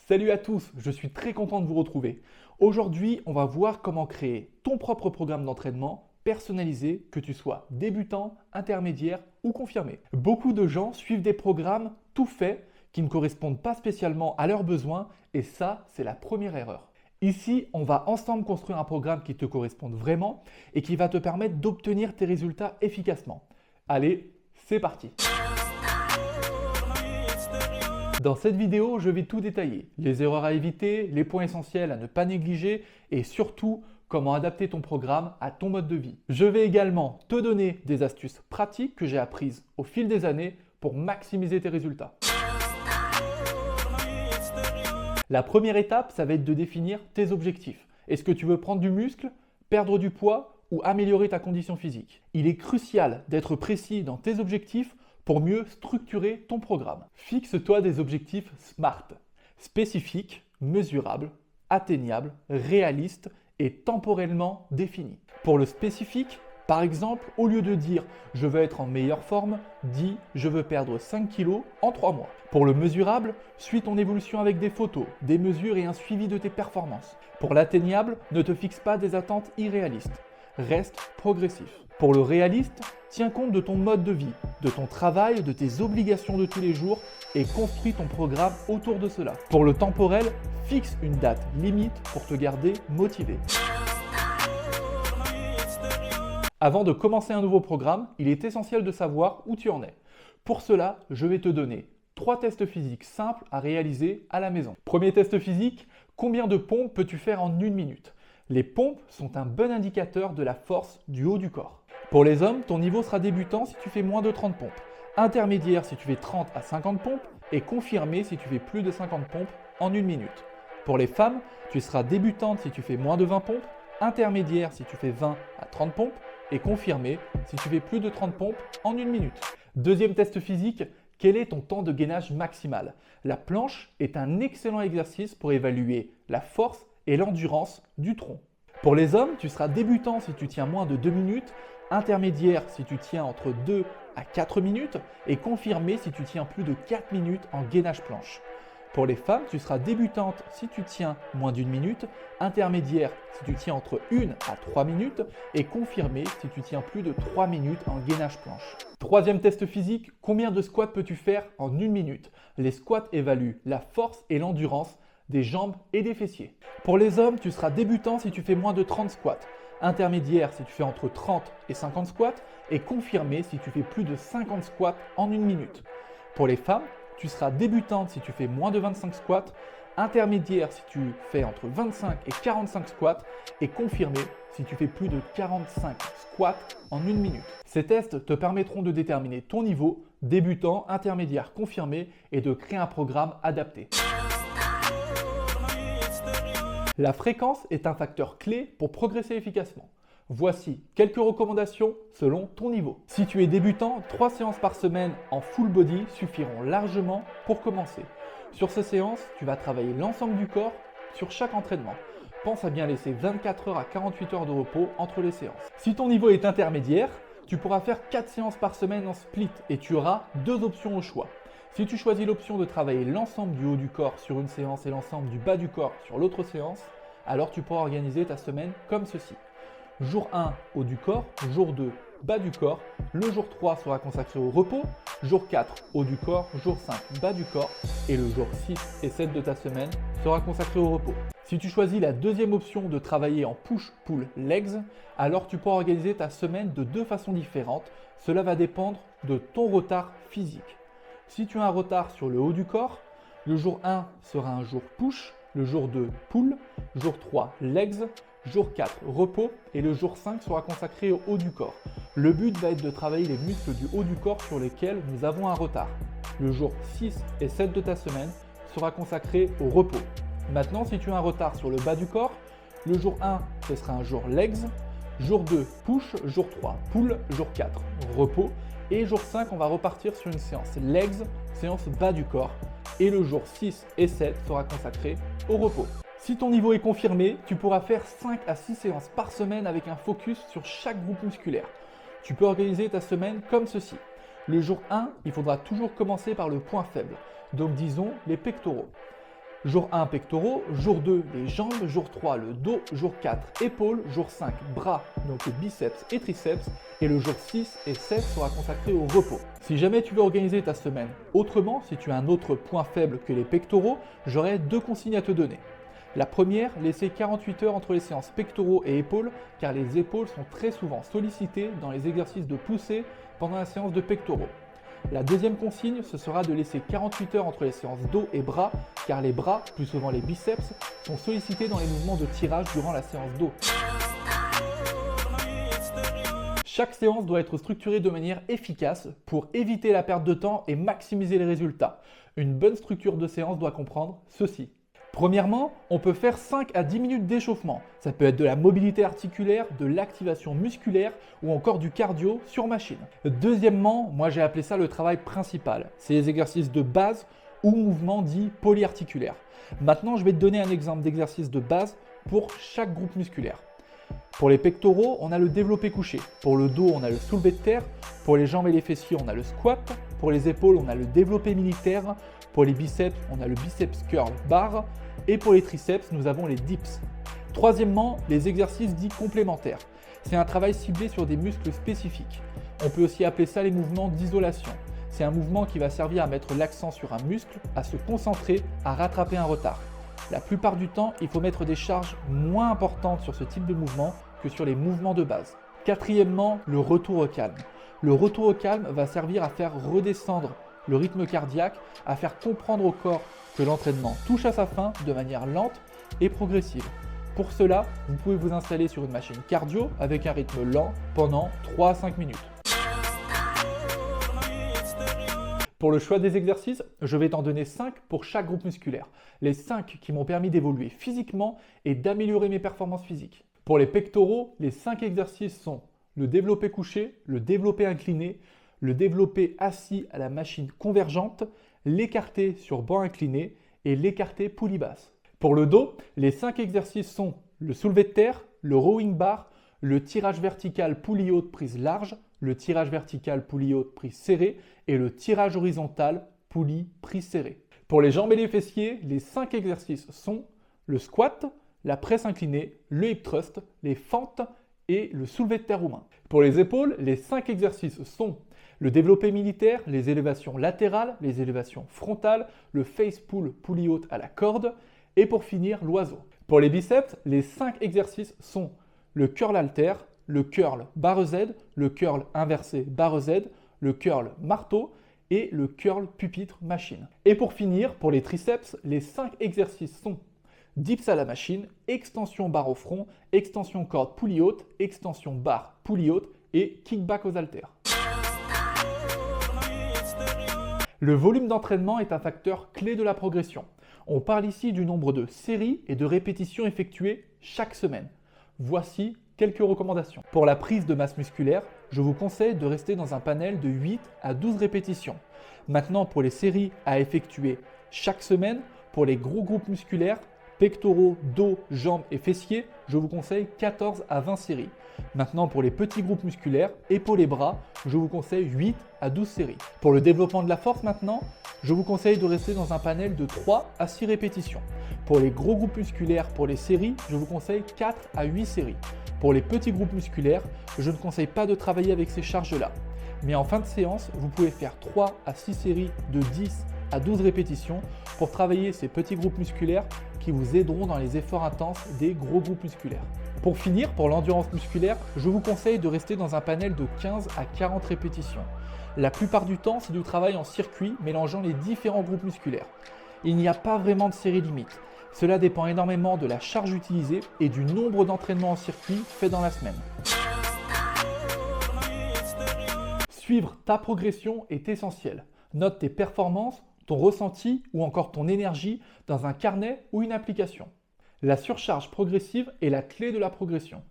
Salut à tous, je suis très content de vous retrouver. Aujourd'hui, on va voir comment créer ton propre programme d'entraînement personnalisé, que tu sois débutant, intermédiaire ou confirmé. Beaucoup de gens suivent des programmes tout faits qui ne correspondent pas spécialement à leurs besoins et ça, c'est la première erreur. Ici, on va ensemble construire un programme qui te corresponde vraiment et qui va te permettre d'obtenir tes résultats efficacement. Allez, c'est parti! Dans cette vidéo, je vais tout détailler. Les erreurs à éviter, les points essentiels à ne pas négliger et surtout, comment adapter ton programme à ton mode de vie. Je vais également te donner des astuces pratiques que j'ai apprises au fil des années pour maximiser tes résultats. La première étape, ça va être de définir tes objectifs. Est-ce que tu veux prendre du muscle, perdre du poids ou améliorer ta condition physique? Il est crucial d'être précis dans tes objectifs pour mieux structurer ton programme. Fixe-toi des objectifs SMART, spécifiques, mesurables, atteignables, réalistes et temporellement définis. Pour le spécifique, par exemple, au lieu de dire « je veux être en meilleure forme », dis « je veux perdre 5 kg en 3 mois ». Pour le mesurable, suis ton évolution avec des photos, des mesures et un suivi de tes performances. Pour l'atteignable, ne te fixe pas des attentes irréalistes. Reste progressif. Pour le réaliste, tiens compte de ton mode de vie, de ton travail, de tes obligations de tous les jours et construis ton programme autour de cela. Pour le temporel, fixe une date limite pour te garder motivé. Avant de commencer un nouveau programme, il est essentiel de savoir où tu en es. Pour cela, je vais te donner 3 tests physiques simples à réaliser à la maison. Premier test physique, combien de pompes peux-tu faire en 1 minute? Les pompes sont un bon indicateur de la force du haut du corps. Pour les hommes, ton niveau sera débutant si tu fais moins de 30 pompes, intermédiaire si tu fais 30 à 50 pompes et confirmé si tu fais plus de 50 pompes en 1 minute. Pour les femmes, tu seras débutante si tu fais moins de 20 pompes, intermédiaire si tu fais 20 à 30 pompes et confirmé si tu fais plus de 30 pompes en 1 minute. Deuxième test physique, quel est ton temps de gainage maximal? La planche est un excellent exercice pour évaluer la force et l'endurance du tronc. Pour les hommes, tu seras débutant si tu tiens moins de 2 minutes, intermédiaire si tu tiens entre 2 à 4 minutes et confirmé si tu tiens plus de 4 minutes en gainage planche. Pour les femmes, tu seras débutante si tu tiens moins d'1 minute, intermédiaire si tu tiens entre 1 à 3 minutes et confirmé si tu tiens plus de 3 minutes en gainage planche. Troisième test physique, combien de squats peux-tu faire en 1 minute? Les squats évaluent la force et l'endurance des jambes et des fessiers. Pour les hommes, tu seras débutant si tu fais moins de 30 squats, intermédiaire si tu fais entre 30 et 50 squats et confirmé si tu fais plus de 50 squats en 1 minute. Pour les femmes, tu seras débutante si tu fais moins de 25 squats, intermédiaire si tu fais entre 25 et 45 squats et confirmé si tu fais plus de 45 squats en 1 minute. Ces tests te permettront de déterminer ton niveau, débutant, intermédiaire, confirmé et de créer un programme adapté. La fréquence est un facteur clé pour progresser efficacement. Voici quelques recommandations selon ton niveau. Si tu es débutant, 3 séances par semaine en full body suffiront largement pour commencer. Sur ces séances, tu vas travailler l'ensemble du corps sur chaque entraînement. Pense à bien laisser 24 heures à 48 heures de repos entre les séances. Si ton niveau est intermédiaire, tu pourras faire 4 séances par semaine en split et tu auras 2 options au choix. Si tu choisis l'option de travailler l'ensemble du haut du corps sur une séance et l'ensemble du bas du corps sur l'autre séance, alors tu pourras organiser ta semaine comme ceci. Jour 1, haut du corps. Jour 2, bas du corps. Le jour 3 sera consacré au repos. Jour 4, haut du corps. Jour 5, bas du corps. Et le jour 6 et 7 de ta semaine sera consacré au repos. Si tu choisis la deuxième option de travailler en push-pull-legs, alors tu pourras organiser ta semaine de 2 façons différentes. Cela va dépendre de ton retard physique. Si tu as un retard sur le haut du corps, le jour 1 sera un jour push, le jour 2 pull, jour 3 legs, jour 4 repos et le jour 5 sera consacré au haut du corps. Le but va être de travailler les muscles du haut du corps sur lesquels nous avons un retard. Le jour 6 et 7 de ta semaine sera consacré au repos. Maintenant, si tu as un retard sur le bas du corps, le jour 1 ce sera un jour legs, jour 2 push, jour 3 pull, jour 4 repos. Et jour 5, on va repartir sur une séance legs, séance bas du corps. Et le jour 6 et 7 sera consacré au repos. Si ton niveau est confirmé, tu pourras faire 5 à 6 séances par semaine avec un focus sur chaque groupe musculaire. Tu peux organiser ta semaine comme ceci. Le jour 1, il faudra toujours commencer par le point faible, donc disons les pectoraux. Jour 1, pectoraux, jour 2, les jambes, jour 3, le dos, jour 4, épaules, jour 5, bras, donc biceps et triceps, et le jour 6 et 7 sera consacré au repos. Si jamais tu veux organiser ta semaine autrement, si tu as un autre point faible que les pectoraux, j'aurai 2 consignes à te donner. La première, laisser 48 heures entre les séances pectoraux et épaules, car les épaules sont très souvent sollicitées dans les exercices de poussée pendant la séance de pectoraux. La deuxième consigne, ce sera de laisser 48 heures entre les séances dos et bras, car les bras, plus souvent les biceps, sont sollicités dans les mouvements de tirage durant la séance dos. Chaque séance doit être structurée de manière efficace pour éviter la perte de temps et maximiser les résultats. Une bonne structure de séance doit comprendre ceci. Premièrement, on peut faire 5 à 10 minutes d'échauffement. Ça peut être de la mobilité articulaire, de l'activation musculaire ou encore du cardio sur machine. Deuxièmement, moi j'ai appelé ça le travail principal. C'est les exercices de base ou mouvements dits polyarticulaires. Maintenant, je vais te donner un exemple d'exercice de base pour chaque groupe musculaire. Pour les pectoraux, on a le développé couché. Pour le dos, on a le soulevé de terre. Pour les jambes et les fessiers, on a le squat. Pour les épaules, on a le développé militaire. Pour les biceps, on a le biceps curl bar. Et pour les triceps, nous avons les dips. Troisièmement, les exercices dits complémentaires. C'est un travail ciblé sur des muscles spécifiques. On peut aussi appeler ça les mouvements d'isolation. C'est un mouvement qui va servir à mettre l'accent sur un muscle, à se concentrer, à rattraper un retard. La plupart du temps, il faut mettre des charges moins importantes sur ce type de mouvement que sur les mouvements de base. Quatrièmement, le retour au calme. Le retour au calme va servir à faire redescendre le rythme cardiaque, à faire comprendre au corps que l'entraînement touche à sa fin de manière lente et progressive. Pour cela, vous pouvez vous installer sur une machine cardio avec un rythme lent pendant 3 à 5 minutes. Pour le choix des exercices, je vais t'en donner 5 pour chaque groupe musculaire. Les 5 qui m'ont permis d'évoluer physiquement et d'améliorer mes performances physiques. Pour les pectoraux, les 5 exercices sont le développé couché, le développé incliné, le développé assis à la machine convergente, l'écarté sur banc incliné et l'écarté poulie basse. Pour le dos, les 5 exercices sont le soulevé de terre, le rowing bar, le tirage vertical poulie haute prise large, le tirage vertical poulie haute prise serrée et le tirage horizontal poulie prise serrée. Pour les jambes et les fessiers, les 5 exercices sont le squat, la presse inclinée, le hip thrust, les fentes et le soulevé de terre aux mains. Pour les épaules, les 5 exercices sont le développé militaire, les élévations latérales, les élévations frontales, le face pull poulie haute à la corde et pour finir l'oiseau. Pour les biceps, les 5 exercices sont le curl halter, le curl barre Z, le curl inversé barre Z, le curl marteau et le curl pupitre machine. Et pour finir, pour les triceps, les 5 exercices sont dips à la machine, extension barre au front, extension corde poulie haute, extension barre poulie haute et kickback aux haltères. Le volume d'entraînement est un facteur clé de la progression. On parle ici du nombre de séries et de répétitions effectuées chaque semaine. Voici quelques recommandations. Pour la prise de masse musculaire, je vous conseille de rester dans un panel de 8 à 12 répétitions. Maintenant, pour les séries à effectuer chaque semaine, pour les gros groupes musculaires, pectoraux, dos, jambes et fessiers, je vous conseille 14 à 20 séries. Maintenant, pour les petits groupes musculaires, épaules et bras, je vous conseille 8 à 12 séries. Pour le développement de la force maintenant, je vous conseille de rester dans un panel de 3 à 6 répétitions. Pour les gros groupes musculaires, pour les séries, je vous conseille 4 à 8 séries. Pour les petits groupes musculaires, je ne conseille pas de travailler avec ces charges-là. Mais en fin de séance, vous pouvez faire 3 à 6 séries de 10 à 12 répétitions pour travailler ces petits groupes musculaires qui vous aideront dans les efforts intenses des gros groupes musculaires. Pour finir, pour l'endurance musculaire, je vous conseille de rester dans un panel de 15 à 40 répétitions. La plupart du temps, c'est du travail en circuit mélangeant les différents groupes musculaires. Il n'y a pas vraiment de série limite. Cela dépend énormément de la charge utilisée et du nombre d'entraînements en circuit fait dans la semaine. Suivre ta progression est essentiel. Note tes performances, ton ressenti ou encore ton énergie dans un carnet ou une application. La surcharge progressive est la clé de la progression.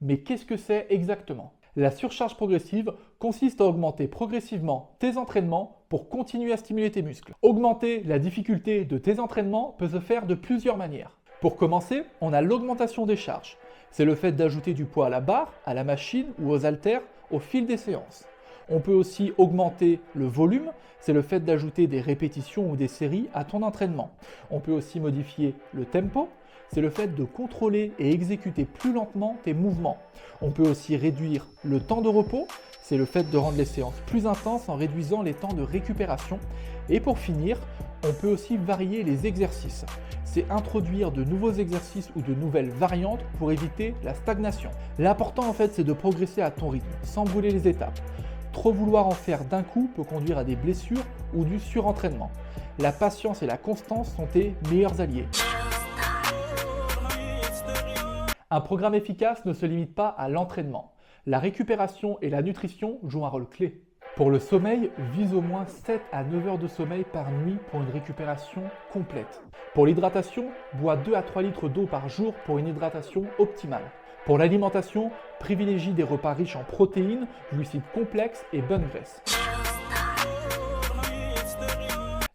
Mais qu'est-ce que c'est exactement ? La surcharge progressive consiste à augmenter progressivement tes entraînements pour continuer à stimuler tes muscles. Augmenter la difficulté de tes entraînements peut se faire de plusieurs manières. Pour commencer, on a l'augmentation des charges. C'est le fait d'ajouter du poids à la barre, à la machine ou aux haltères au fil des séances. On peut aussi augmenter le volume, c'est le fait d'ajouter des répétitions ou des séries à ton entraînement. On peut aussi modifier le tempo, c'est le fait de contrôler et exécuter plus lentement tes mouvements. On peut aussi réduire le temps de repos, c'est le fait de rendre les séances plus intenses en réduisant les temps de récupération. Et pour finir, on peut aussi varier les exercices. C'est introduire de nouveaux exercices ou de nouvelles variantes pour éviter la stagnation. L'important en fait, c'est de progresser à ton rythme, sans brûler les étapes. Trop vouloir en faire d'un coup peut conduire à des blessures ou du surentraînement. La patience et la constance sont tes meilleurs alliés. Un programme efficace ne se limite pas à l'entraînement. La récupération et la nutrition jouent un rôle clé. Pour le sommeil, vise au moins 7 à 9 heures de sommeil par nuit pour une récupération complète. Pour l'hydratation, bois 2 à 3 litres d'eau par jour pour une hydratation optimale. Pour l'alimentation, privilégie des repas riches en protéines, glucides complexes et bonnes graisses.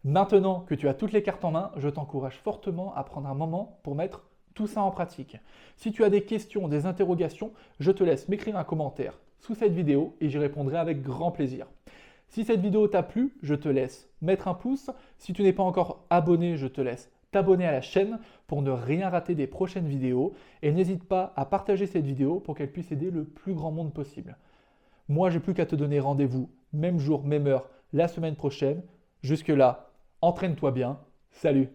Maintenant que tu as toutes les cartes en main, je t'encourage fortement à prendre un moment pour mettre tout ça en pratique. Si tu as des questions, des interrogations, je te laisse m'écrire un commentaire sous cette vidéo et j'y répondrai avec grand plaisir. Si cette vidéo t'a plu, je te laisse mettre un pouce. Si tu n'es pas encore abonné, je te laisse t'abonner à la chaîne pour ne rien rater des prochaines vidéos et n'hésite pas à partager cette vidéo pour qu'elle puisse aider le plus grand monde possible. Moi, j'ai plus qu'à te donner rendez-vous, même jour, même heure, la semaine prochaine. Jusque-là, entraîne-toi bien. Salut!